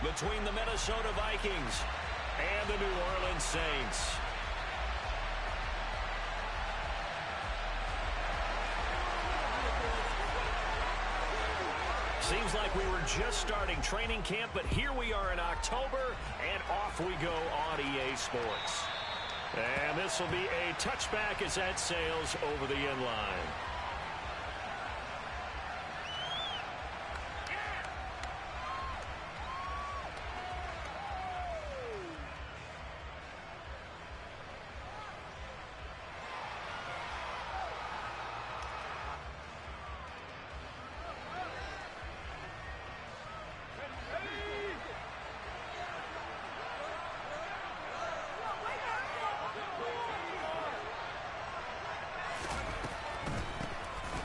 between the Minnesota Vikings and the New Orleans Saints. Seems like we were just starting training camp, but here we are in October, and off we go on EA Sports. And this will be a touchback as that sails over the end line.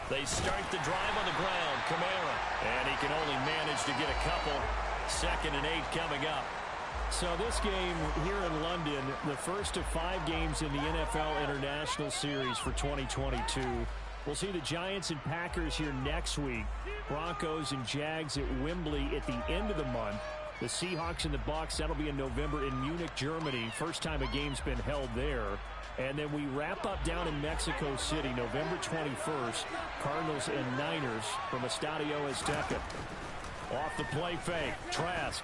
They start the drive on the ground. Kamara. And he can only manage to get a couple. 2nd and 8 coming up. So this game here in London, the first of 5 games in the NFL International Series for 2022. We'll see the Giants and Packers here next week. Broncos and Jags at Wembley at the end of the month. The Seahawks and the Bucs, that'll be in November in Munich, Germany. First time a game's been held there. And then we wrap up down in Mexico City, November 21st. Cardinals and Niners from Estadio Azteca. Off the play fake, Trask.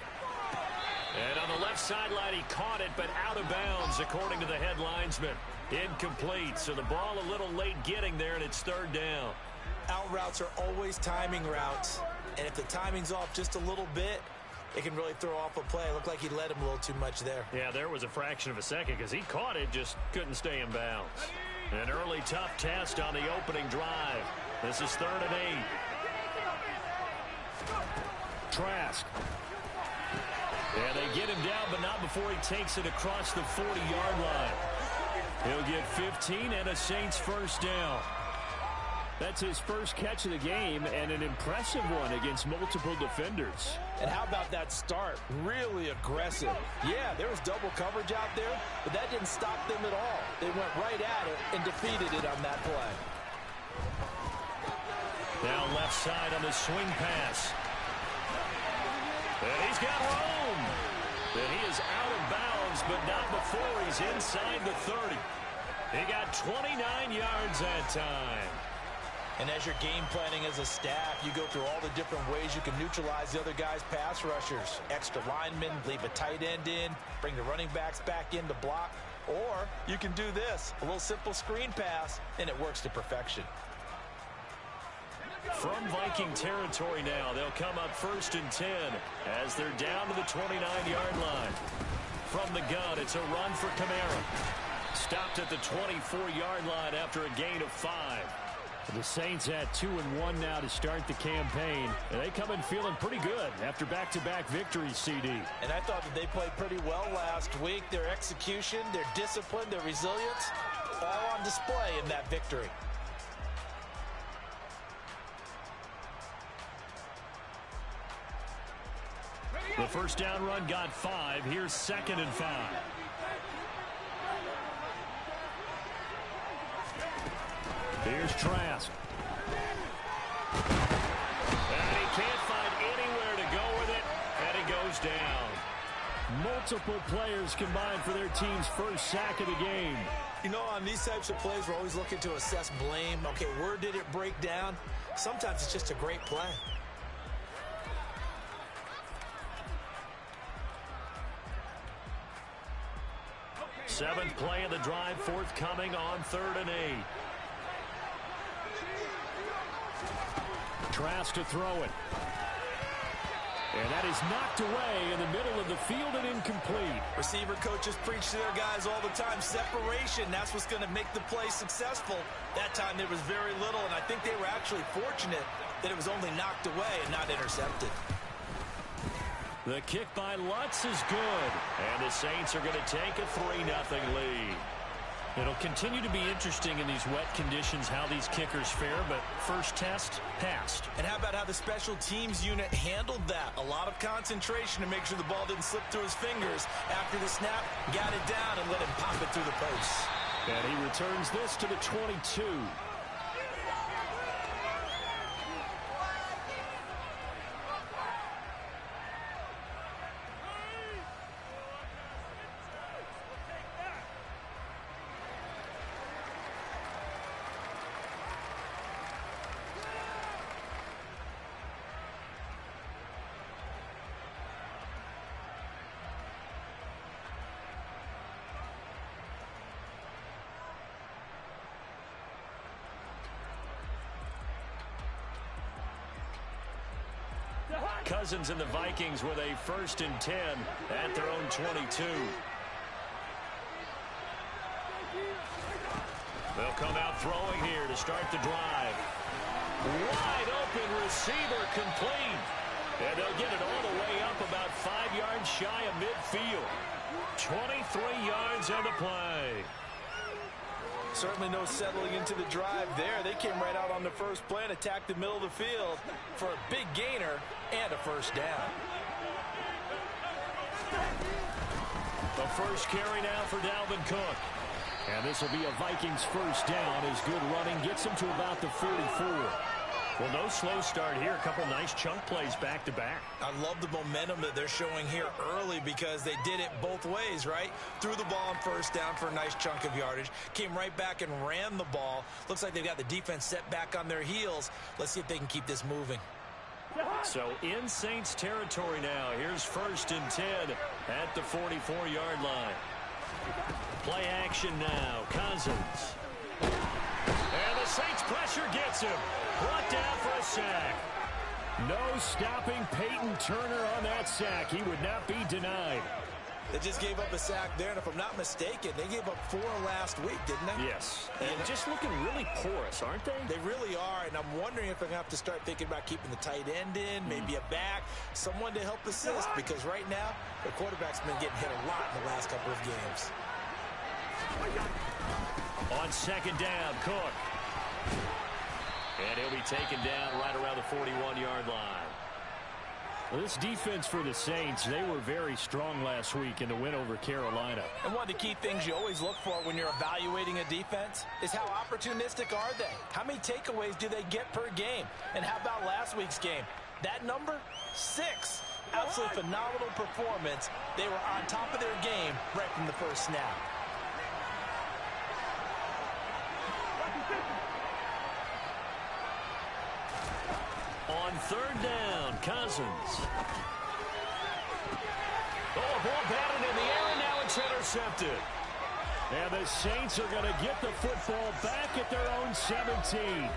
And on the left sideline, he caught it, but out of bounds, according to the head linesman. Incomplete, so the ball a little late getting there, and it's 3rd down. Out routes are always timing routes, and if the timing's off just a little bit, it can really throw off a play. It looked like he led him a little too much there. Yeah, there was a fraction of a second because he caught it, just couldn't stay in bounds. An early tough test on the opening drive. This is 3rd and 8. Trask. And they get him down, but not before he takes it across the 40-yard line. He'll get 15 and a Saints first down. That's his first catch of the game, and an impressive one against multiple defenders. And how about that start? Really aggressive. Yeah, there was double coverage out there, but that didn't stop them at all. They went right at it and defeated it on that play. Now left side on the swing pass. And he's got room. And he is out of bounds, but not before he's inside the 30. He got 29 yards that time. And as you're game planning as a staff, you go through all the different ways you can neutralize the other guy's pass rushers. Extra linemen, leave a tight end in, bring the running backs back in to block. Or you can do this, a little simple screen pass, and it works to perfection. From Viking territory now, they'll come up 1st and 10 as they're down to the 29-yard line. From the gun, it's a run for Kamara. Stopped at the 24-yard line after a gain of 5. The Saints at 2-1 now to start the campaign. And they come in feeling pretty good after back-to-back victories, CD. And I thought that they played pretty well last week. Their execution, their discipline, their resilience, all on display in that victory. The first down run got 5. Here's 2nd and 5. Here's Trask. And he can't find anywhere to go with it, and he goes down. Multiple players combined for their team's first sack of the game. You know, on these types of plays, we're always looking to assess blame. Okay, where did it break down? Sometimes it's just a great play. Seventh play of the drive, forthcoming on 3rd and 8. Trask to throw it. And that is knocked away in the middle of the field and incomplete. Receiver coaches preach to their guys all the time. Separation, that's what's going to make the play successful. That time there was very little, and I think they were actually fortunate that it was only knocked away and not intercepted. The kick by Lutz is good. And the Saints are going to take a 3-0 lead. It'll continue to be interesting in these wet conditions how these kickers fare, but first test, passed. And how about how the special teams unit handled that? A lot of concentration to make sure the ball didn't slip through his fingers. After the snap, got it down and let him pop it through the post. And he returns this to the 22. Cousins and the Vikings with a 1st and 10 at their own 22. They'll come out throwing here to start the drive. Wide open receiver complete. And they'll get it all the way up about 5 yards shy of midfield. 23 yards on the play. Certainly no settling into the drive there. They came right out on the first play and attacked the middle of the field for a big gainer and a 1st down. The first carry now for Dalvin Cook. And this will be a Vikings 1st down as good running gets them to about the 44. Well, no slow start here. A couple nice chunk plays back-to-back. I love the momentum that they're showing here early because they did it both ways, right? Threw the ball on 1st down for a nice chunk of yardage. Came right back and ran the ball. Looks like they've got the defense set back on their heels. Let's see if they can keep this moving. So in Saints territory now. Here's 1st and 10 at the 44-yard line. Play action now. Cousins. And the Saints pressure gets him. Brought down for a sack. No stopping Peyton Turner on that sack. He would not be denied. They just gave up a sack there, and if I'm not mistaken, they gave up 4 last week, didn't they? Yes. And just looking really porous, aren't they? They really are, and I'm wondering if they're going to have to start thinking about keeping the tight end in, maybe a back, someone to help assist, because right now, the quarterback's been getting hit a lot in the last couple of games. On 2nd down, Cook. And he'll be taken down right around the 41-yard line. Well, this defense for the Saints, they were very strong last week in the win over Carolina. And one of the key things you always look for when you're evaluating a defense is how opportunistic are they? How many takeaways do they get per game? And how about last week's game? That number? 6. Absolutely phenomenal performance. They were on top of their game right from the first snap. On 3rd down, Cousins. Oh, ball batted in the air, and now it's intercepted. And the Saints are going to get the football back at their own 17.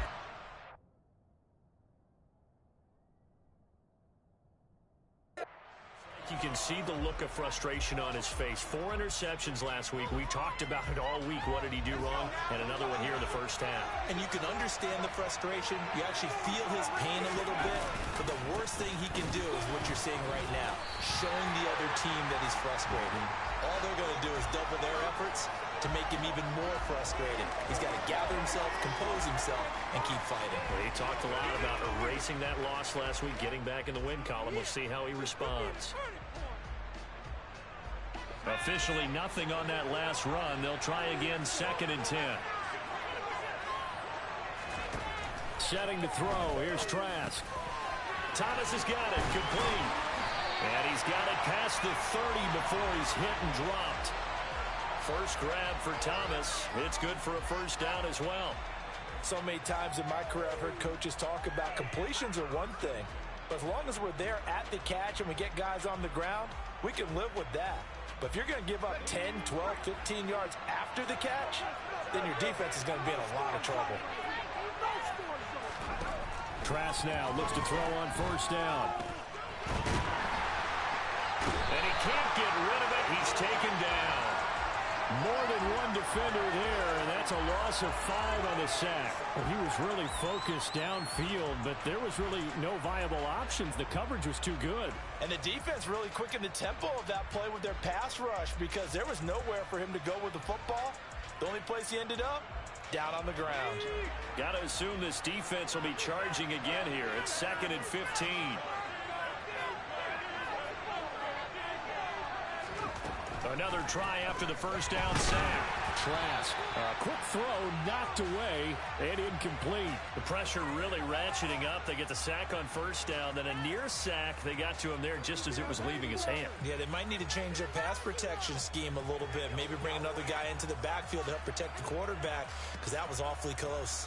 You can see the look of frustration on his face. 4 interceptions last week. We talked about it all week. What did he do wrong? And another one here in the first half. And you can understand the frustration. You actually feel his pain a little bit. But the worst thing he can do is what you're seeing right now, showing the other team that he's frustrated. All they're going to do is double their efforts to make him even more frustrated. He's got to gather himself, compose himself, and keep fighting. Well, he talked a lot about erasing that loss last week, getting back in the win column. We'll see how he responds. Officially nothing on that last run. They'll try again, 2nd and 10. Setting to throw. Here's Trask. Thomas has got it. Complete. And he's got it past the 30 before he's hit and dropped. First grab for Thomas. It's good for a 1st down as well. So many times in my career, I've heard coaches talk about completions are one thing. But as long as we're there at the catch and we get guys on the ground, we can live with that. But if you're going to give up 10, 12, 15 yards after the catch, then your defense is going to be in a lot of trouble. Trask now looks to throw on 1st down. And he can't get rid of it. He's taken down. More than one defender there, and that's a loss of 5 on the sack. Well, he was really focused downfield, but there was really no viable options. The coverage was too good. And the defense really quickened the tempo of that play with their pass rush because there was nowhere for him to go with the football. The only place he ended up, down on the ground. Got to assume this defense will be charging again here. It's 2nd and 15. Another try after the 1st down sack. Trask, a quick throw knocked away and incomplete. The pressure really ratcheting up. They get the sack on 1st down, then a near sack. They got to him there just as it was leaving his hand. Yeah, they might need to change their pass protection scheme a little bit. Maybe bring another guy into the backfield to help protect the quarterback because that was awfully close.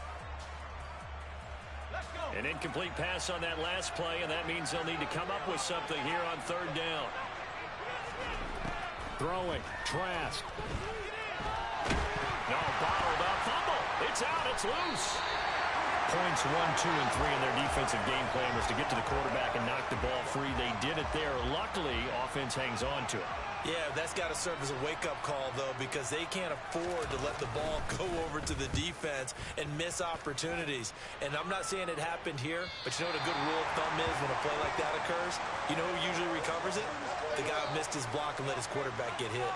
An incomplete pass on that last play, and that means they'll need to come up with something here on 3rd down. Throwing, Trask. No, bottled up, fumble. It's out, it's loose. points 1, 2, and 3 in their defensive game plan was to get to the quarterback and knock the ball free. They did it there. Luckily, offense hangs on to it. Yeah, that's got to serve as a wake-up call, though, because they can't afford to let the ball go over to the defense and miss opportunities. And I'm not saying it happened here, but you know what a good rule of thumb is when a play like that occurs? You know who usually recovers it? The guy who missed his block and let his quarterback get hit.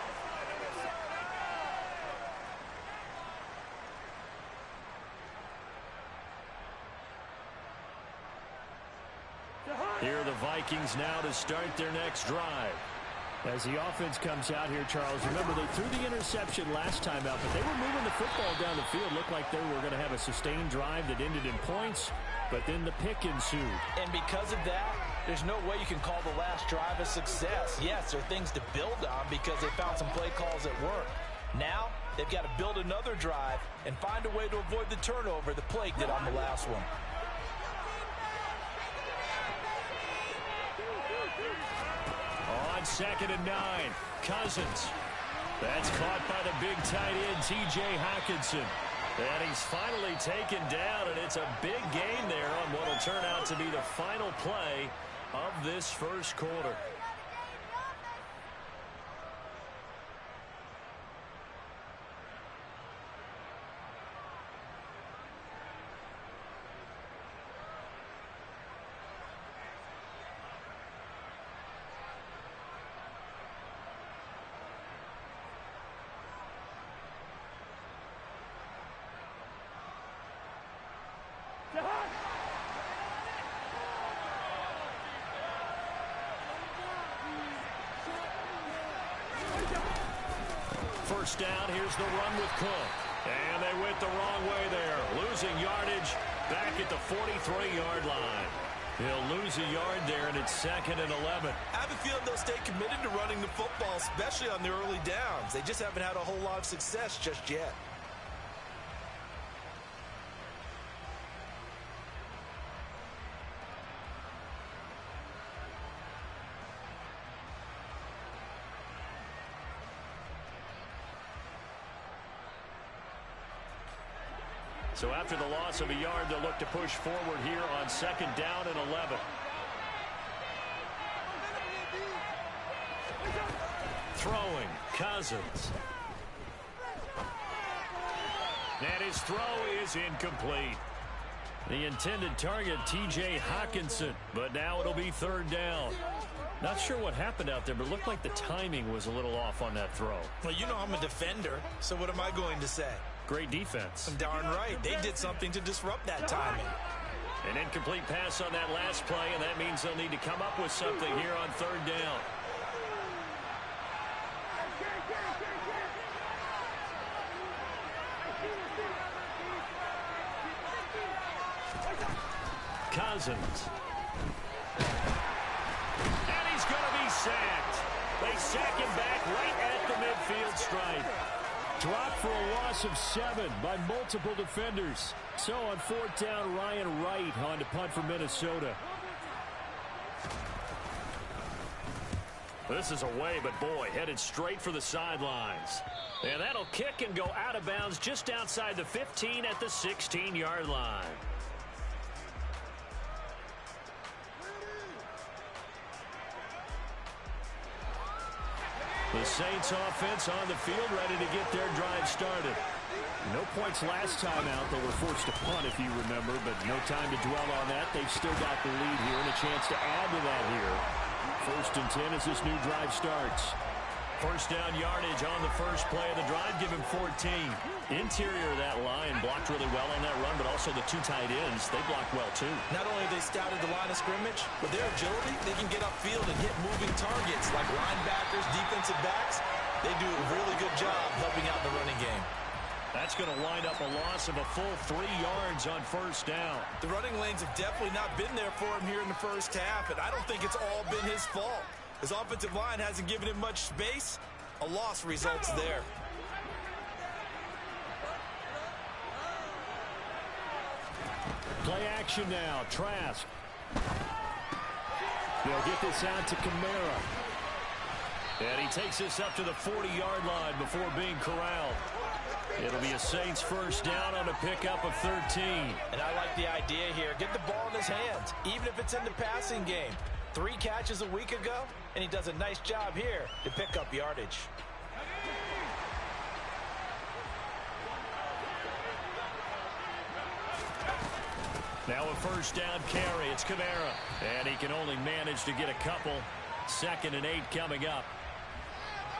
Here are the Vikings now to start their next drive. As the offense comes out here, Charles, remember they threw the interception last time out, but they were moving the football down the field. Looked like they were going to have a sustained drive that ended in points, but then the pick ensued. And because of that, there's no way you can call the last drive a success. Yes, there are things to build on because they found some play calls that work. Now, they've got to build another drive and find a way to avoid the turnover that plagued it on the last one. On 2nd and 9, Cousins. That's caught by the big tight end, T.J. Hockenson. And he's finally taken down, and it's a big gain there on what will turn out to be the final play of this first quarter. First down, here's the run with Cook. And they went the wrong way there. Losing yardage back at the 43-yard line. He'll lose a yard there, and it's 2nd and 11. I have a feeling they'll stay committed to running the football, especially on the early downs. They just haven't had a whole lot of success just yet. So after the loss of a yard, they'll look to push forward here on 2nd down and 11. Throwing, Cousins. And his throw is incomplete. The intended target, T.J. Hockenson, but now it'll be 3rd down. Not sure what happened out there, but it looked like the timing was a little off on that throw. Well, you know I'm a defender, so what am I going to say? Great defense. Darn right. They did something to disrupt that timing. An incomplete pass on that last play, and that means they'll need to come up with something here on 3rd down. Cousins. And he's going to be sacked. They sack him back right at the midfield stripe. Dropped for a loss of 7 by multiple defenders. So on 4th down, Ryan Wright on to punt for Minnesota. This is away, but boy, headed straight for the sidelines. And that'll kick and go out of bounds just outside the 15 at the 16-yard line. The Saints offense on the field ready to get their drive started. No points last time out. They were forced to punt, if you remember, but no time to dwell on that. They've still got the lead here and a chance to add to that here. 1st and 10 as this new drive starts. First down yardage on the first play of the drive. Give him 14. Interior of that line blocked really well on that run, but also the 2 tight ends, they blocked well too. Not only have they scouted the line of scrimmage, but their agility, they can get upfield and hit moving targets like linebackers, defensive backs. They do a really good job helping out the running game. That's going to wind up a loss of a full 3 yards on 1st down. The running lanes have definitely not been there for him here in the first half, and I don't think it's all been his fault. His offensive line hasn't given him much space. A loss results there. Play action now. Trask. They'll get this out to Kamara. And he takes this up to the 40-yard line before being corralled. It'll be a Saints first down on a pickup of 13. And I like the idea here. Get the ball in his hands, even if it's in the passing game. 3 catches a week ago, and he does a nice job here to pick up yardage. Now a first down carry. It's Kamara. And he can only manage to get a couple. 2nd and 8 coming up.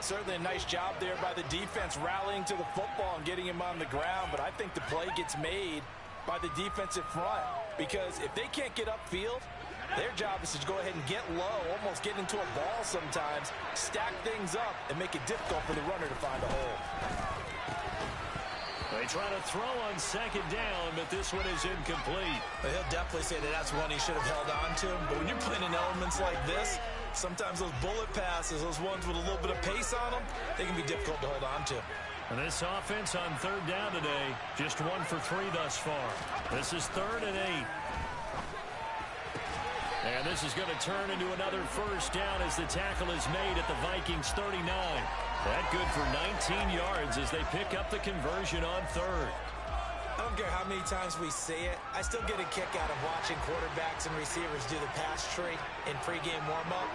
Certainly a nice job there by the defense rallying to the football and getting him on the ground. But I think the play gets made by the defensive front. Because if they can't get upfield, their job is to go ahead and get low, almost get into a ball sometimes, stack things up, and make it difficult for the runner to find a hole. They try to throw on 2nd down, but this one is incomplete. Well, he'll definitely say that that's one he should have held on to. But when you're playing in elements like this, sometimes those bullet passes, those ones with a little bit of pace on them, they can be difficult to hold on to. And this offense on 3rd down today, just 1 for 3 thus far. This is 3rd and 8. And this is going to turn into another first down as the tackle is made at the Vikings 39. That good for 19 yards as they pick up the conversion on 3rd. I don't care how many times we say it, I still get a kick out of watching quarterbacks and receivers do the pass tree in pregame warm-up.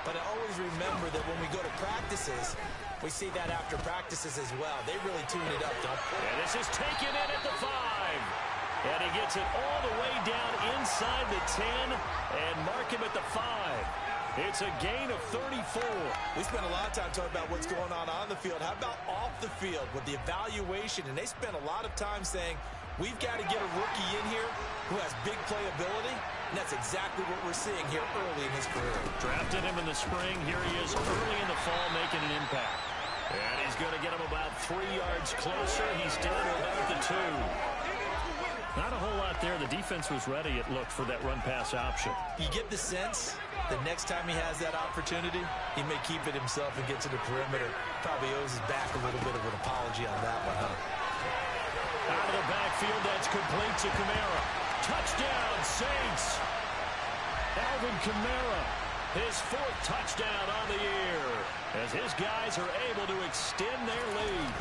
But I always remember that when we go to practices, we see that after practices as well. They really tune it up, don't they? And this is taken in at the 5. And he gets it all the way down inside the 10 and mark him at the 5. It's a gain of 34. We spent a lot of time talking about what's going on the field. How about off the field with the evaluation? And they spent a lot of time saying, we've got to get a rookie in here who has big playability. And that's exactly what we're seeing here early in his career. Drafted him in the spring. Here he is early in the fall making an impact. And he's going to get him about 3 yards closer. He's down to about the 2. Not a whole lot there. The defense was ready, it looked, for that run-pass option. You get the sense that next time he has that opportunity, he may keep it himself and get to the perimeter. Probably owes his back a little bit of an apology on that one, huh? Out of the backfield, that's complete to Kamara. Touchdown, Saints! Alvin Kamara, his 4th touchdown on the year, as his guys are able to extend their lead.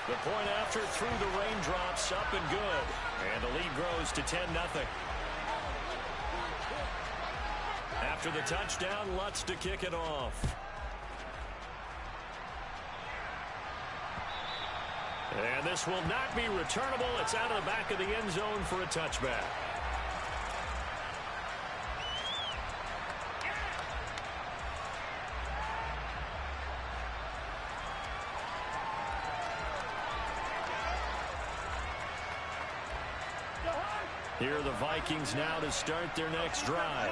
The point after through the raindrops, up and good. And the lead grows to 10-0. After the touchdown, Lutz to kick it off. And this will not be returnable. It's out of the back of the end zone for a touchback. Here are the Vikings now to start their next drive.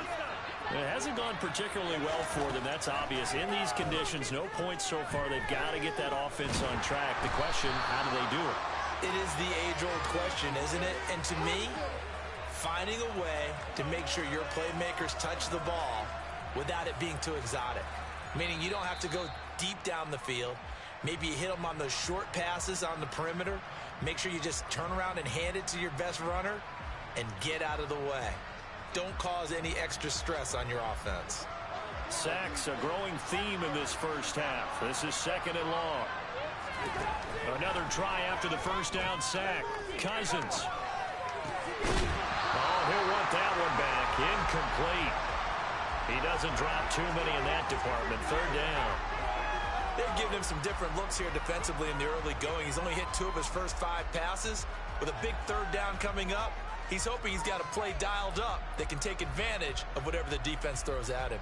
It hasn't gone particularly well for them. That's obvious. In these conditions, no points so far. They've got to get that offense on track. The question, how do they do it? It is the age-old question, isn't it? And to me, finding a way to make sure your playmakers touch the ball without it being too exotic. Meaning you don't have to go deep down the field. Maybe you hit them on those short passes on the perimeter. Make sure you just turn around and hand it to your best runner and get out of the way. Don't cause any extra stress on your offense. Sacks, a growing theme in this first half. This is 2nd and long. Another try after the first down sack. Cousins. Oh, he'll want that one back. Incomplete. He doesn't drop too many in that department. 3rd down. They've given him some different looks here defensively in the early going. He's only hit 2 of his first 5 passes. With a big 3rd down coming up, he's hoping he's got a play dialed up that can take advantage of whatever the defense throws at him.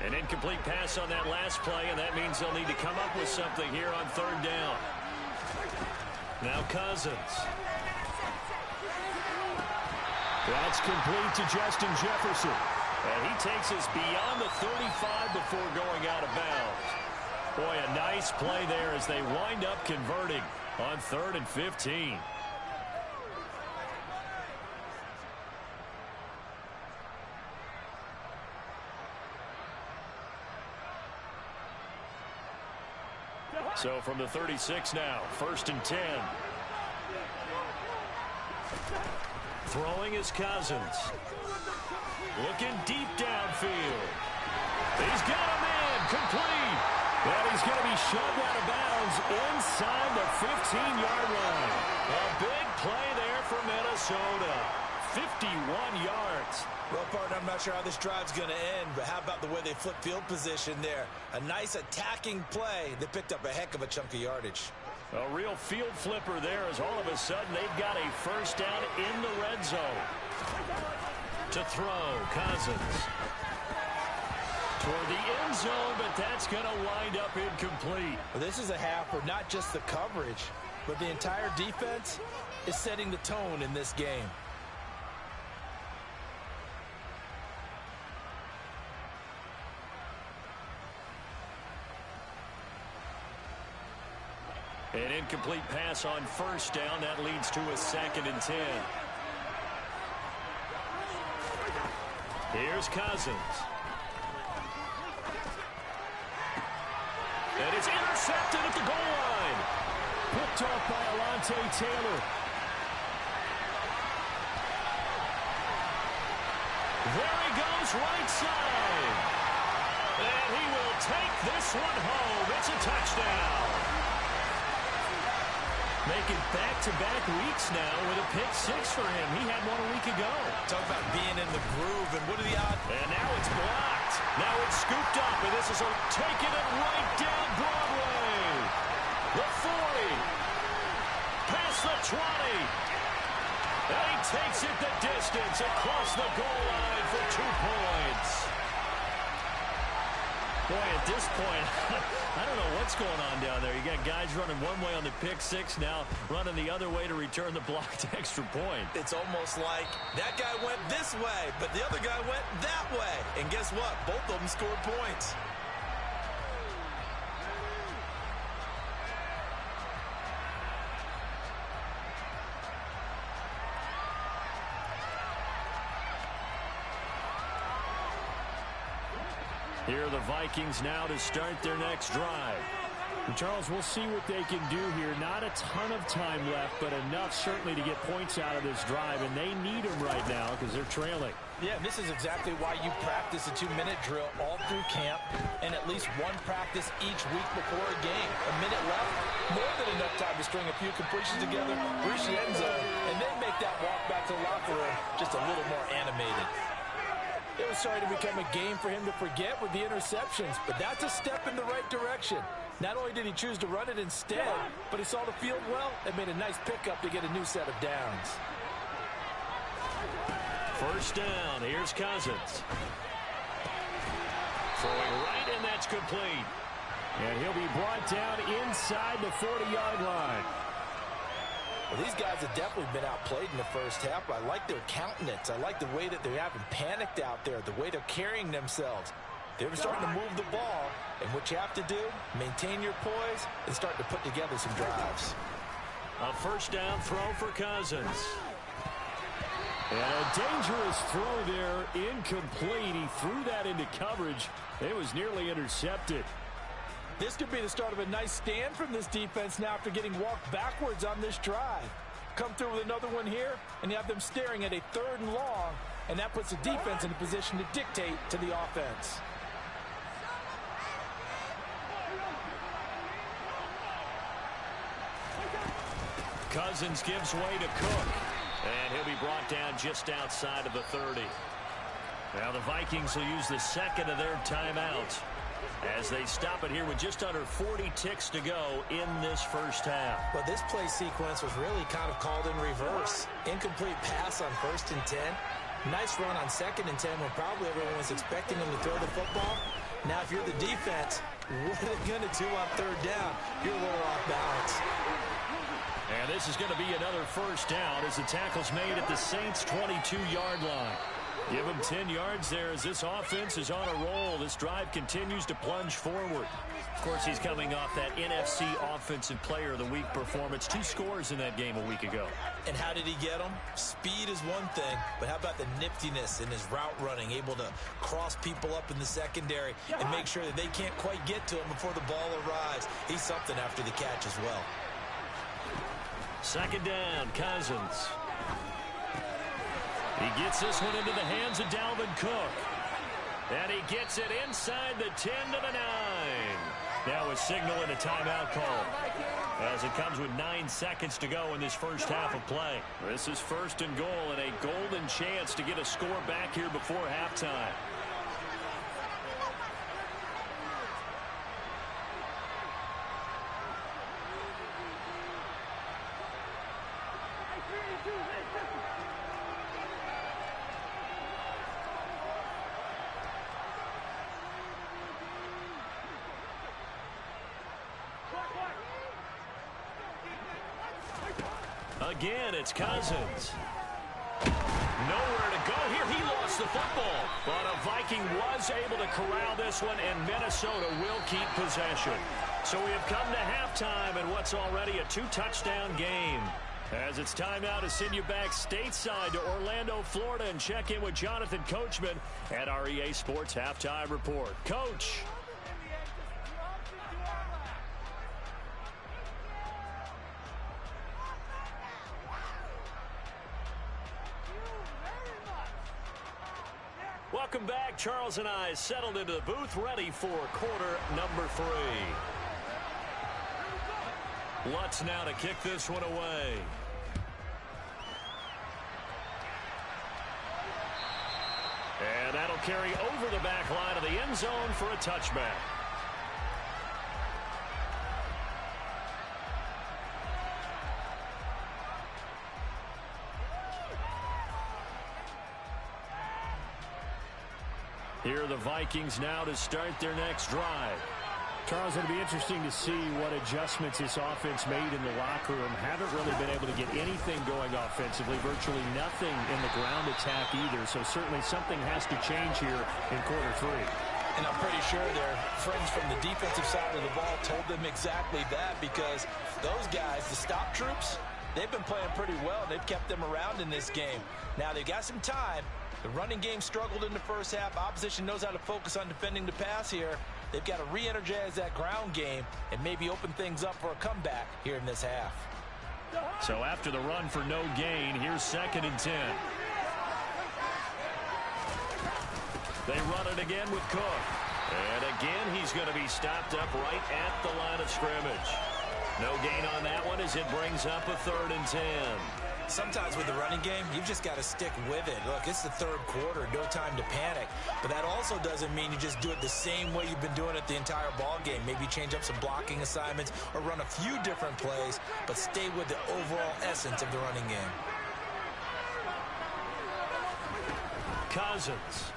An incomplete pass on that last play, and that means they'll need to come up with something here on 3rd down. Now Cousins. That's complete to Justin Jefferson. And he takes us beyond the 35 before going out of bounds. Boy, a nice play there as they wind up converting on 3rd and 15. So from the 36 now, 1st and 10. Throwing is Cousins. Looking deep downfield. He's got a man complete. And he's going to be shoved out of bounds inside the 15-yard line. A big play there for Minnesota. 51 yards. Well, partner, I'm not sure how this drive's going to end, but how about the way they flip field position there? A nice attacking play. They picked up a heck of a chunk of yardage. A real field flipper there as all of a sudden they've got a first down in the red zone. To throw, Cousins. Toward the end zone, but that's going to wind up incomplete. Well, this is a half where not just the coverage, but the entire defense is setting the tone in this game. An incomplete pass on first down. That leads to a 2nd and 10. Here's Cousins. And it's intercepted at the goal line. Picked off by Alontae Taylor. There he goes, right side. And he will take this one home. It's a touchdown. Making back-to-back weeks now with a pick 6 for him. He had one a week ago. Talk about being in the groove, and what are the odds? And now it's blocked. Now it's scooped up, and this is taking it right down Broadway. The 40. Past the 20. And he takes it the distance across the goal line for 2 points. Boy, at this point, I don't know what's going on down there. You got guys running one way on the pick 6, now running the other way to return the blocked extra point. It's almost like that guy went this way, but the other guy went that way. And guess what? Both of them scored points. Here are the Vikings now to start their next drive. And Charles, we'll see what they can do here. Not a ton of time left, but enough certainly to get points out of this drive, and they need them right now because they're trailing. Yeah, this is exactly why you practice a 2-minute drill all through camp and at least one practice each week before a game. A minute left, more than enough time to string a few completions together, reach the end zone, and then make that walk back to the locker room just a little more animated. It was starting to become a game for him to forget with the interceptions, but that's a step in the right direction. Not only did he choose to run it instead, but he saw the field well and made a nice pickup to get a new set of downs. First down, here's Cousins. Throwing right, and that's complete. And he'll be brought down inside the 40-yard line. Well, these guys have definitely been outplayed in the first half. I like their countenance. I like the way that they haven't panicked out there, the way they're carrying themselves. They're starting to move the ball, and what you have to do, maintain your poise and start to put together some drives. A first down throw for Cousins. And a dangerous throw there, incomplete. He threw that into coverage. It was nearly intercepted. This could be the start of a nice stand from this defense now after getting walked backwards on this drive. Come through with another one here, and you have them staring at a 3rd and long, and that puts the defense in a position to dictate to the offense. Cousins gives way to Cook, and he'll be brought down just outside of the 30. Now the Vikings will use the second of their timeouts as they stop it here with just under 40 ticks to go in this first half. Well, this play sequence was really kind of called in reverse. Incomplete pass on 1st and 10. Nice run on 2nd and 10 when probably everyone was expecting him to throw the football. Now, if you're the defense, what are they going to do on 3rd down? You're a little off balance. And this is going to be another first down as the tackle's made at the Saints' 22-yard line. Give them 10 yards there as this offense is on a roll. This drive continues to plunge forward. Of course, he's coming off that NFC Offensive Player of the Week performance. 2 scores in that game a week ago. And how did he get them? Speed is one thing, but how about the niftiness in his route running, able to cross people up in the secondary and make sure that they can't quite get to him before the ball arrives. He's something after the catch as well. 2nd down, Cousins. He gets this one into the hands of Dalvin Cook. And he gets it inside the 10 to the 9. Now a signal and a timeout call, as it comes with 9 seconds to go in this first half of play. This is 1st and goal and a golden chance to get a score back here before halftime. Again, it's Cousins. Nowhere to go here. He lost the football. But a Viking was able to corral this one, and Minnesota will keep possession. So we have come to halftime in what's already a 2-touchdown game. As it's time now to send you back stateside to Orlando, Florida, and check in with Jonathan Coachman at our EA Sports Halftime Report. Coach. Welcome back. Charles and I settled into the booth, ready for quarter number 3. Lutz now to kick this one away. And that'll carry over the back line of the end zone for a touchback. Here are the Vikings now to start their next drive. Charles, it'll be interesting to see what adjustments this offense made in the locker room. Haven't really been able to get anything going offensively, virtually nothing in the ground attack either. So certainly something has to change here in quarter 3. And I'm pretty sure their friends from the defensive side of the ball told them exactly that, because those guys, the stop troops, they've been playing pretty well. They've kept them around in this game. Now they've got some time. The running game struggled in the first half. Opposition knows how to focus on defending the pass here. They've got to re-energize that ground game and maybe open things up for a comeback here in this half. So after the run for no gain, here's 2nd and 10. They run it again with Cook. And again, he's going to be stopped up right at the line of scrimmage. No gain on that one as it brings up a 3rd and 10. Sometimes with the running game, you've just got to stick with it. Look, it's the 3rd quarter, no time to panic. But that also doesn't mean you just do it the same way you've been doing it the entire ball game. Maybe change up some blocking assignments or run a few different plays, but stay with the overall essence of the running game. Cousins.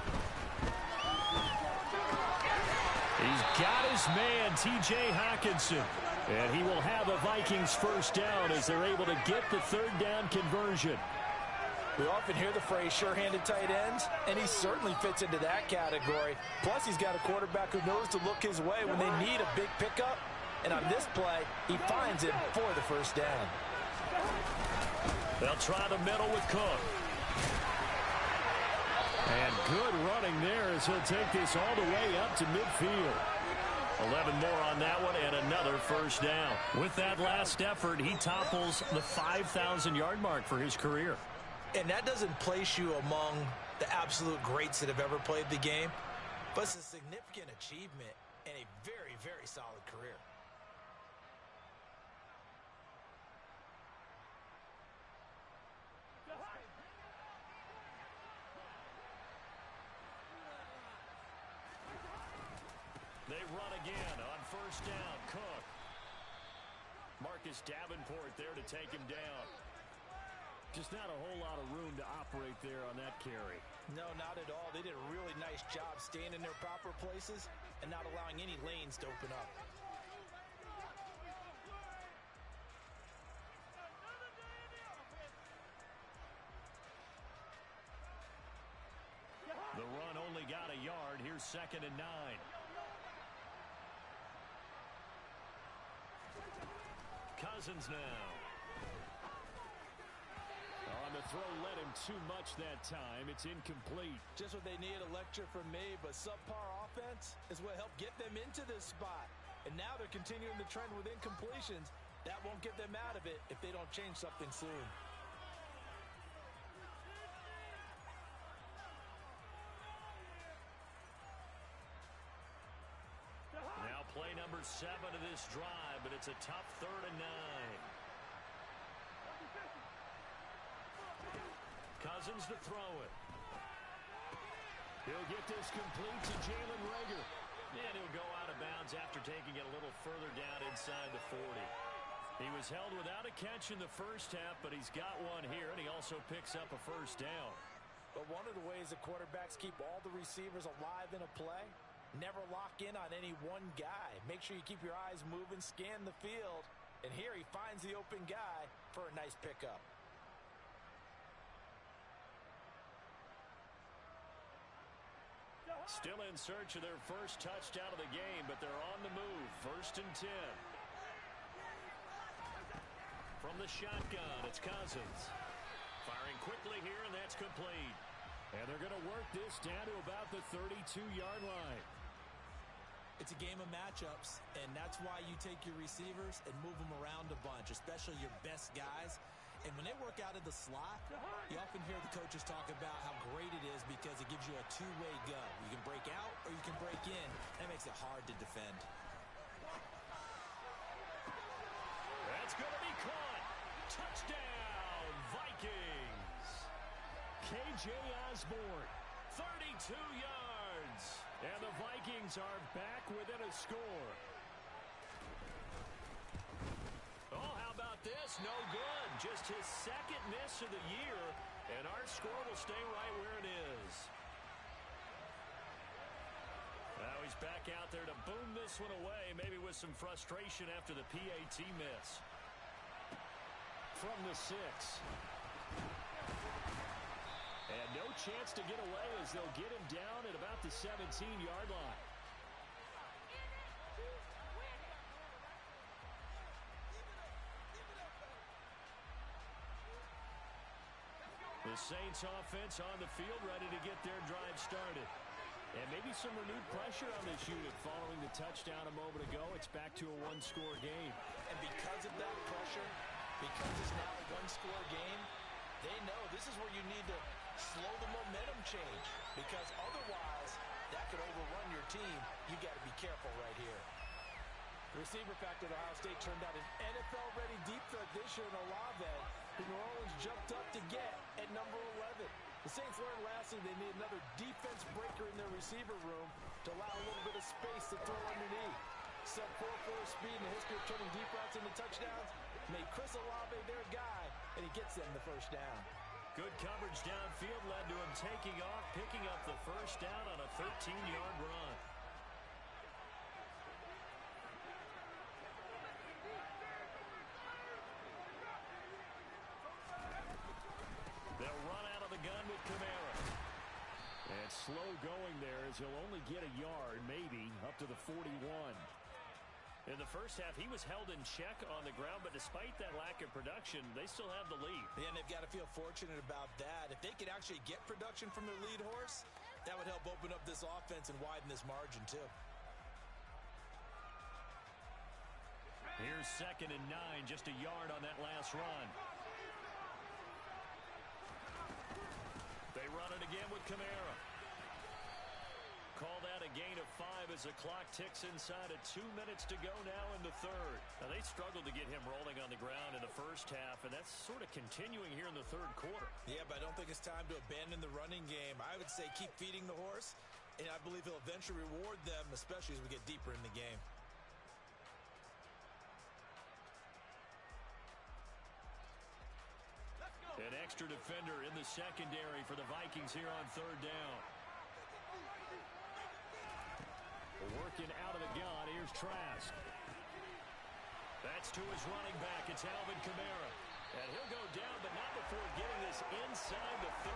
He's got his man, T.J. Hockenson. And he will have a Vikings first down as they're able to get the 3rd down conversion. We often hear the phrase sure-handed tight ends, and he certainly fits into that category. Plus, he's got a quarterback who knows to look his way when they need a big pickup. And on this play, he finds it for the first down. They'll try the middle with Cook. And good running there as he'll take this all the way up to midfield. 11 more on that one and another first down. With that last effort, he topples the 5,000-yard mark for his career. And that doesn't place you among the absolute greats that have ever played the game, but it's a significant achievement and a very, very solid career. They run again on first down. Cook. Marcus Davenport there to take him down. Just not a whole lot of room to operate there on that carry. No, not at all. They did a really nice job staying in their proper places and not allowing any lanes to open up. The run only got a yard. Here's 2nd and 9. Cousins now. On the throw, led him too much that time. It's incomplete. Just what they need, a lecture from me, but subpar offense is what helped get them into this spot. And now they're continuing the trend with incompletions. That won't get them out of it if they don't change something soon. 7 of this drive, but it's a tough 3rd and 9. Cousins to throw it. He'll get this complete to Jalen Reagor. And he'll go out of bounds after taking it a little further down inside the 40. He was held without a catch in the first half, but he's got one here, and he also picks up a first down. But one of the ways that quarterbacks keep all the receivers alive in a play, never lock in on any one guy. Make sure you keep your eyes moving, scan the field, and here he finds the open guy for a nice pickup. Still in search of their first touchdown of the game, but they're on the move. 1st and 10. From the shotgun, it's Cousins. Firing quickly here, and that's complete. And they're going to work this down to about the 32-yard line. It's a game of matchups, and that's why you take your receivers and move them around a bunch, especially your best guys. And when they work out of the slot, you often hear the coaches talk about how great it is because it gives you a two-way go. You can break out or you can break in. That makes it hard to defend. That's going to be caught. Touchdown, Vikings. K.J. Osborne, 32 yards. And the Vikings are back within a score. Oh, how about this? No good. Just his 2nd miss of the year, and our score will stay right where it is. Now he's back out there to boom this one away, maybe with some frustration after the PAT miss. From the 6. And no chance to get away as they'll get him down at about the 17-yard line. The Saints offense on the field ready to get their drive started. And maybe some renewed pressure on this unit following the touchdown a moment ago. It's back to a one-score game. And because of that pressure, because it's now a one-score game, they know this is where you need to slow the momentum change. Because otherwise, that could overrun your team. You've got to be careful right here. The receiver factor at Ohio State turned out an NFL-ready deep threat this year in Olave, who New Orleans jumped up to get at number 11. The Saints learned lastly they need another defense breaker in their receiver room to allow a little bit of space to throw underneath. Sub 4.4 speed and a history of turning deep routes into touchdowns made Chris Olave their guy, and he gets them the first down. Good coverage downfield led to him taking off, picking up the first down on a 13-yard run. They'll run out of the gun with Kamara. And slow going there as he'll only get a yard, maybe, up to the 41. In the first half, he was held in check on the ground, but despite that lack of production, they still have the lead. Yeah, and they've got to feel fortunate about that. If they could actually get production from their lead horse, that would help open up this offense and widen this margin, too. Here's 2nd and 9, just a yard on that last run. They run it again with Kamara. Call that a gain of 5 as the clock ticks inside of 2 minutes to go now in the 3rd. Now, they struggled to get him rolling on the ground in the first half, and that's sort of continuing here in the 3rd quarter. Yeah, but I don't think it's time to abandon the running game. I would say keep feeding the horse, and I believe he'll eventually reward them, especially as we get deeper in the game. An extra defender in the secondary for the Vikings here on 3rd down. Working out of the gun, here's Trask. That's to his running back. It's Alvin Kamara. And he'll go down, but not before getting this inside the 30.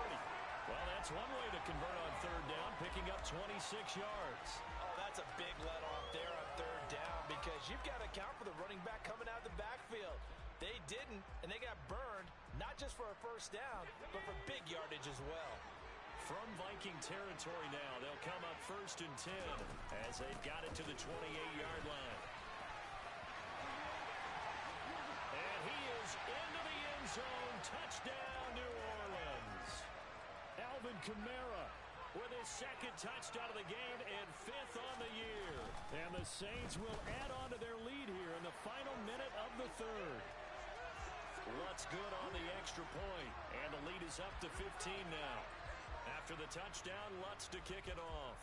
Well, that's one way to convert on 3rd down, picking up 26 yards. Oh, that's a big let-off there on 3rd down because you've got to account for the running back coming out of the backfield. They didn't, and they got burned, not just for a first down, but for big yardage as well. From Viking territory now, they'll come up 1st and 10 as they've got it to the 28-yard line. And he is into the end zone. Touchdown, New Orleans. Alvin Kamara with his second touchdown of the game and 5th on the year. And the Saints will add on to their lead here in the final minute of the third. Lutz good on the extra point, and the lead is up to 15 now. After the touchdown, Lutz to kick it off.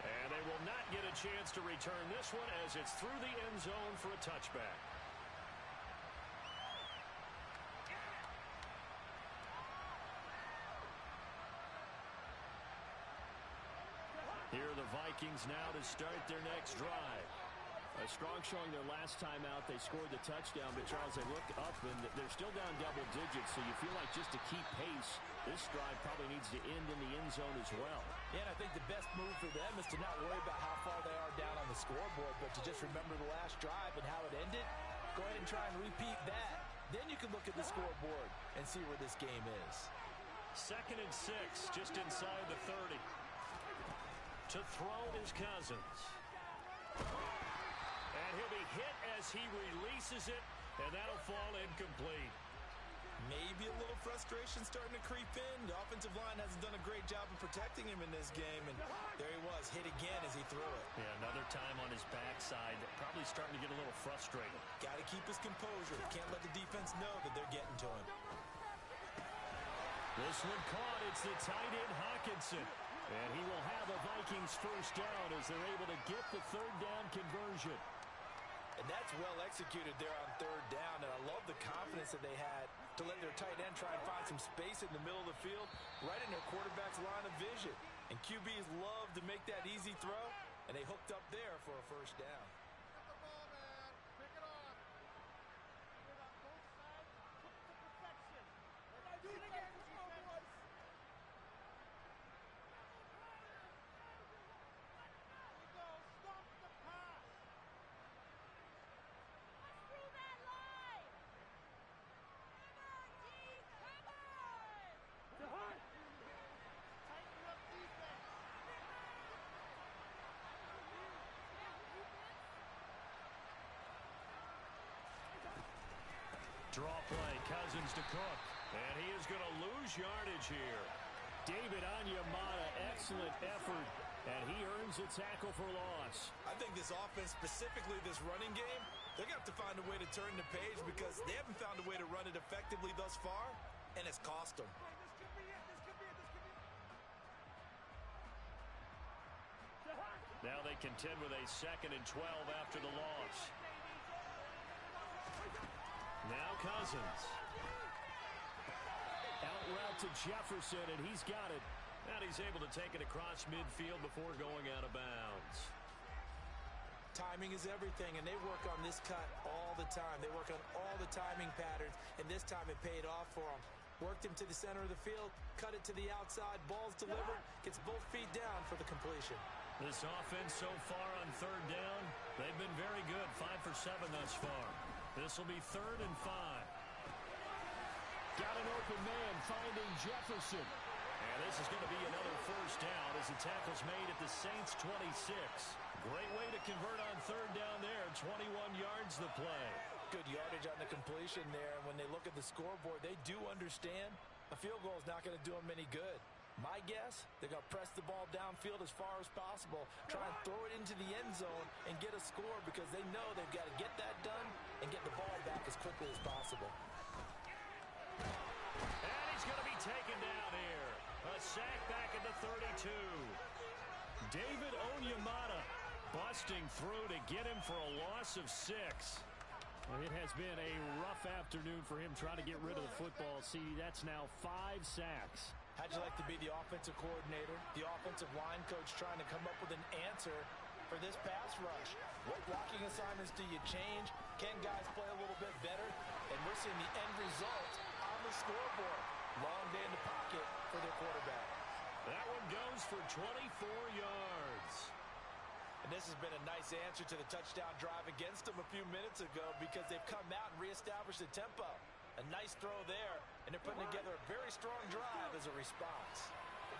And they will not get a chance to return this one as it's through the end zone for a touchback. Here are the Vikings now to start their next drive. A strong showing their last time out. They scored the touchdown, but Charles, they look up and they're still down double digits, so you feel like just to keep pace, this drive probably needs to end in the end zone as well. Yeah, and I think the best move for them is to not worry about how far they are down on the scoreboard, but to just remember the last drive and how it ended. Go ahead and try and repeat that. Then you can look at the scoreboard and see where this game is. 2nd and 6, just inside the 30. To throw is Cousins. And he'll be hit as he releases it, and that'll fall incomplete. Maybe a little frustration starting to creep in. The offensive line hasn't done a great job of protecting him in this game, and there he was, hit again as he threw it. Yeah, another time on his backside, probably starting to get a little frustrated. Got to keep his composure. Can't let the defense know that they're getting to him. This one caught. It's the tight end, Hawkinson. And he will have a Vikings first down as they're able to get the third down conversion. And that's well executed there on third down. And I love the confidence that they had to let their tight end try and find some space in the middle of the field, right in their quarterback's line of vision. And QBs love to make that easy throw, and they hooked up there for a first down. Get the ball, man. Pick it off. Get on both sides. Hook to perfection. Let's do it again. Come on, boys. Here we go. Stop the pass. Through that line! Come on! Tighten up defense. Draw play, Cousins to Cook. And he is going to lose yardage here. David Onyemata, excellent effort, and he earns a tackle for loss. I think this offense, specifically this running game, they're going to have to find a way to turn the page because they haven't found a way to run it effectively thus far, and it's cost them. This could be it. This could be it. This could be it. Now they contend with a 2nd and 12 after the loss. Now Cousins. Out route to Jefferson, and he's got it. And he's able to take it across midfield before going out of bounds. Timing is everything, and they work on this cut all the time. They work on all the timing patterns, and this time it paid off for them. Worked him to the center of the field, cut it to the outside, ball's delivered, gets both feet down for the completion. This offense so far on third down, they've been very good, 5 for 7 thus far. This will be 3rd and 5. Got an open man finding Jefferson. And this is going to be another first down as the tackle's made at the Saints' 26. Great way to convert on third down there. 21 yards the play. Good yardage on the completion there. And when they look at the scoreboard, they do understand a field goal is not going to do them any good. My guess, they're going to press the ball downfield as far as possible, try and throw it into the end zone and get a score because they know they've got to get that done and get the ball back as quickly as possible. And he's going to be taken down here. A sack back at the 32. David Onyemata busting through to get him for a loss of 6. Well, it has been a rough afternoon for him trying to get rid of the football. See, that's now 5 sacks. How'd you like to be the offensive coordinator, the offensive line coach trying to come up with an answer for this pass rush? What blocking assignments do you change? Can guys play a little bit better? And we're seeing the end result on the scoreboard. Long day in the pocket for their quarterback. That one goes for 24 yards. And this has been a nice answer to the touchdown drive against them a few minutes ago because they've come out and reestablished the tempo. A nice throw there, and they're putting together a very strong drive as a response.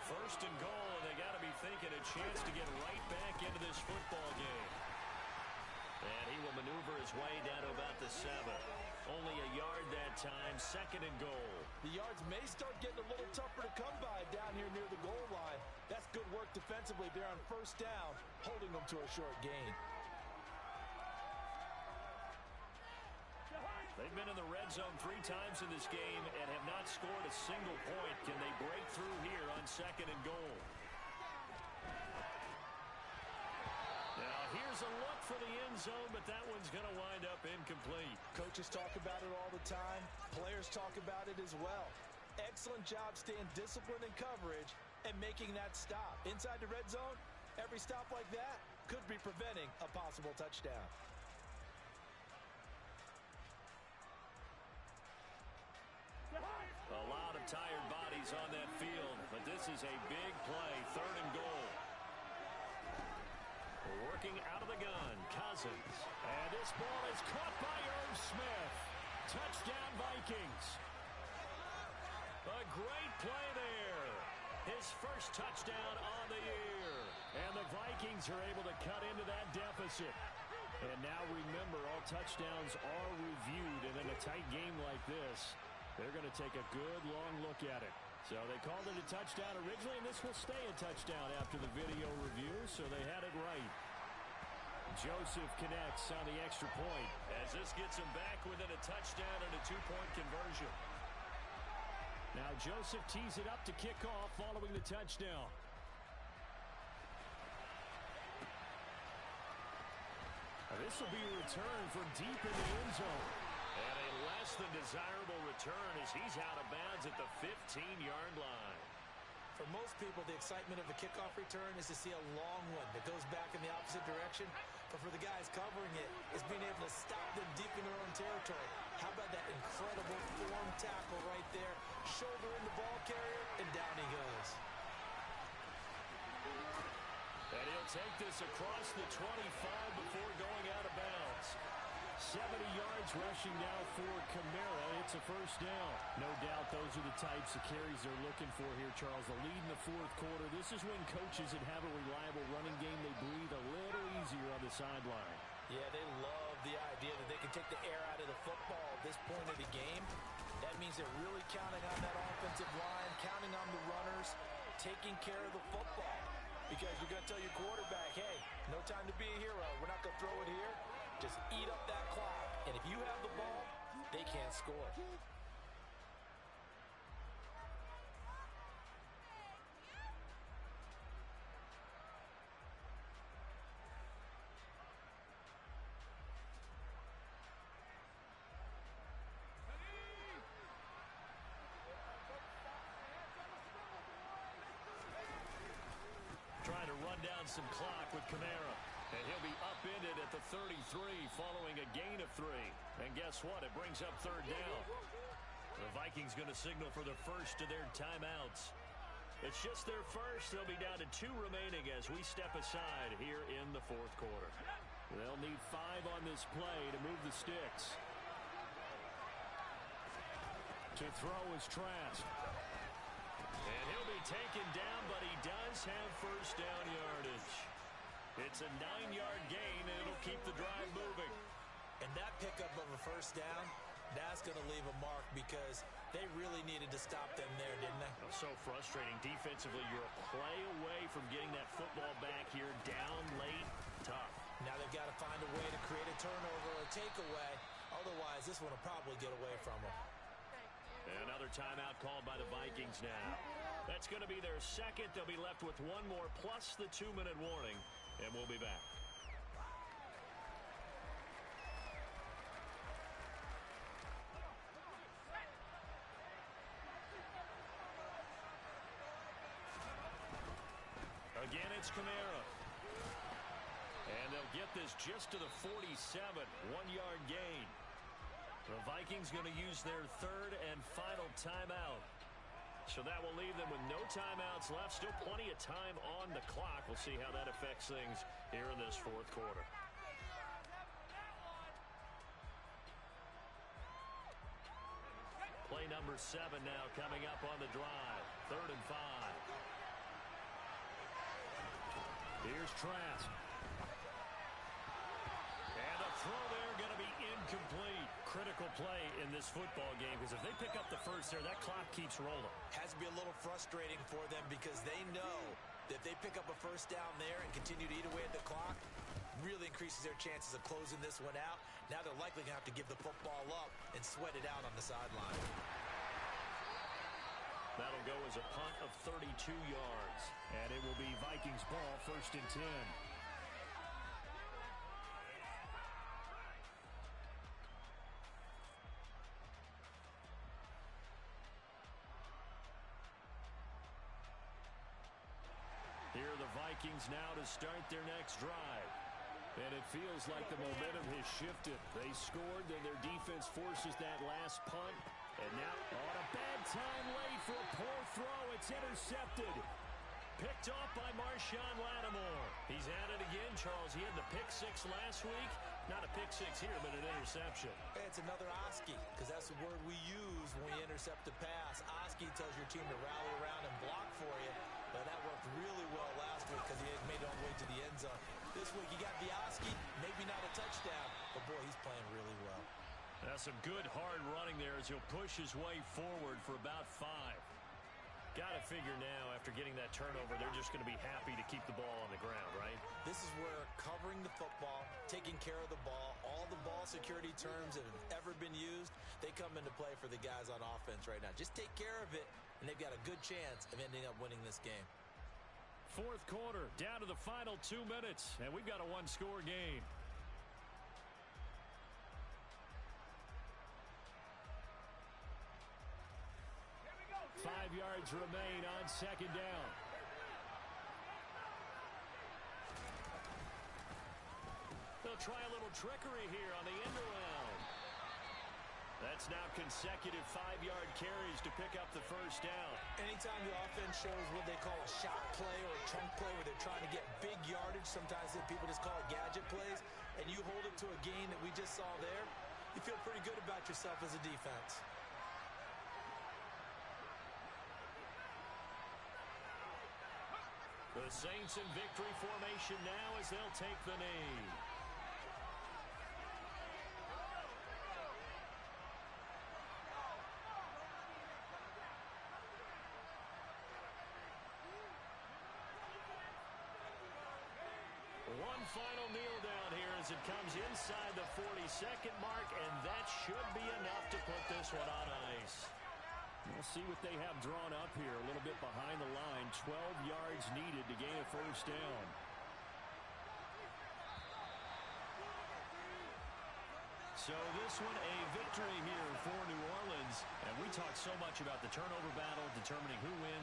1st and goal, and they got to be thinking a chance to get right back into this football game. And he will maneuver his way down to about the 7. Only a yard that time, 2nd and goal. The yards may start getting a little tougher to come by down here near the goal line. That's good work defensively there on 1st down, holding them to a short gain. They've been in the red zone 3 times in this game and have not scored a single point. Can they break through here on 2nd and goal? Now here's a look for the end zone, but that one's going to wind up incomplete. Coaches talk about it all the time. Players talk about it as well. Excellent job staying disciplined in coverage and making that stop. Inside the red zone, every stop like that could be preventing a possible touchdown. A lot of tired bodies on that field, but this is a big play, 3rd and goal. Working out of the gun, Cousins. And this ball is caught by Irv Smith. Touchdown, Vikings. A great play there. His first touchdown on the year. And the Vikings are able to cut into that deficit. And now remember, all touchdowns are reviewed. And in a tight game like this, they're going to take a good long look at it. So they called it a touchdown originally, and this will stay a touchdown after the video review, so they had it right. Joseph connects on the extra point. As this gets him back within a touchdown and a 2-point conversion. Now Joseph tees it up to kick off following the touchdown. This will be a return from deep in the end zone. And a less than desirable return as he's out of bounds at the 15-yard line. For most people, the excitement of a kickoff return is to see a long one that goes back in the opposite direction. But for the guys covering it, it's being able to stop them deep in their own territory. How about that incredible form tackle right there? Shoulder in the ball carrier, and down he goes. And he'll take this across the 25 before going out of bounds. 70 yards rushing now for Kamara. It's a 1st down. No doubt those are the types of carries they're looking for here, Charles. The lead in the 4th quarter. This is when coaches that have a reliable running game, they breathe a little easier on the sideline. Yeah, they love the idea that they can take the air out of the football at this point of the game. That means they're really counting on that offensive line, counting on the runners, taking care of the football. Because you're going to tell your quarterback, hey, no time to be a hero. We're not going to throw it here. Just eat up that clock. And if you have the ball, they can't score. Trying to run down some clock with Kamara. And he'll be upended at the 33 following a gain of 3. And guess what? It brings up 3rd down. The Vikings going to signal for the first of their timeouts. It's just their first. They'll be down to 2 remaining as we step aside here in the 4th quarter. They'll need 5 on this play to move the sticks. To throw is Trask. And he'll be taken down, but he does have 1st down yardage. It's a 9-yard gain, and it'll keep the drive moving. And that pickup of a 1st down, that's going to leave a mark because they really needed to stop them there, didn't they? So frustrating. Defensively, you're a play away from getting that football back here down late. Tough. Now they've got to find a way to create a turnover or a takeaway. Otherwise, this one will probably get away from them. Another timeout called by the Vikings now. That's going to be their 2nd. They'll be left with 1 more plus the 2-minute warning. And we'll be back. Again, it's Kamara. And they'll get this just to the 47. 1-yard gain. The Vikings going to use their 3rd and final timeout. So that will leave them with no timeouts left. Still plenty of time on the clock. We'll see how that affects things here in this 4th quarter. Play number 7 now coming up on the drive. 3rd and 5. Here's Trask. And the throw there going to be Incomplete. Critical play in this football game because if they pick up the first there, that clock keeps rolling. Has to be a little frustrating for them because they know that if they pick up a first down there and continue to eat away at the clock, really increases their chances of closing this one out. Now they're likely going to have to give the football up and sweat it out on the sideline. That'll go as a punt of 32 yards. And it will be Vikings ball, 1st and 10. Here are the Vikings now to start their next drive. And it feels like the momentum has shifted. They scored, then their defense forces that last punt. And now on a bad time late for a poor throw. It's intercepted. Picked off by Marshawn Lattimore. He's at it again, Charles. He had the pick six last week. Not a pick six here, but an interception. It's another Oski, because that's the word we use when we intercept a pass. Oski tells your team to rally around and block for you. But that worked really well last week because he had made it all the way to the end zone. This week he got the Oski, maybe not a touchdown, but boy, he's playing really well. That's some good hard running there as he'll push his way forward for about 5. Got to figure now, after getting that turnover, they're just going to be happy to keep the ball on the ground, right? This is where covering the football, taking care of the ball, all the ball security terms that have ever been used, they come into play for the guys on offense right now. Just take care of it, and they've got a good chance of ending up winning this game. 4th quarter, down to the final 2 minutes, and we've got a one-score game. Five yards remain on 2nd down. They'll try a little trickery here on the end around. That's now consecutive 5-yard carries to pick up the first down. Anytime the offense shows what they call a shot play or a chunk play where they're trying to get big yardage, sometimes people just call it gadget plays, and you hold it to a gain that we just saw there, you feel pretty good about yourself as a defense. The Saints in victory formation now as they'll take the knee. One final kneel down here as it comes inside the 42nd mark, and that should be enough to put this one on ice. We'll see what they have drawn up here. A little bit behind the line. 12 yards needed to gain a first down. So this one a victory here for New Orleans. And we talked so much about the turnover battle, determining who wins.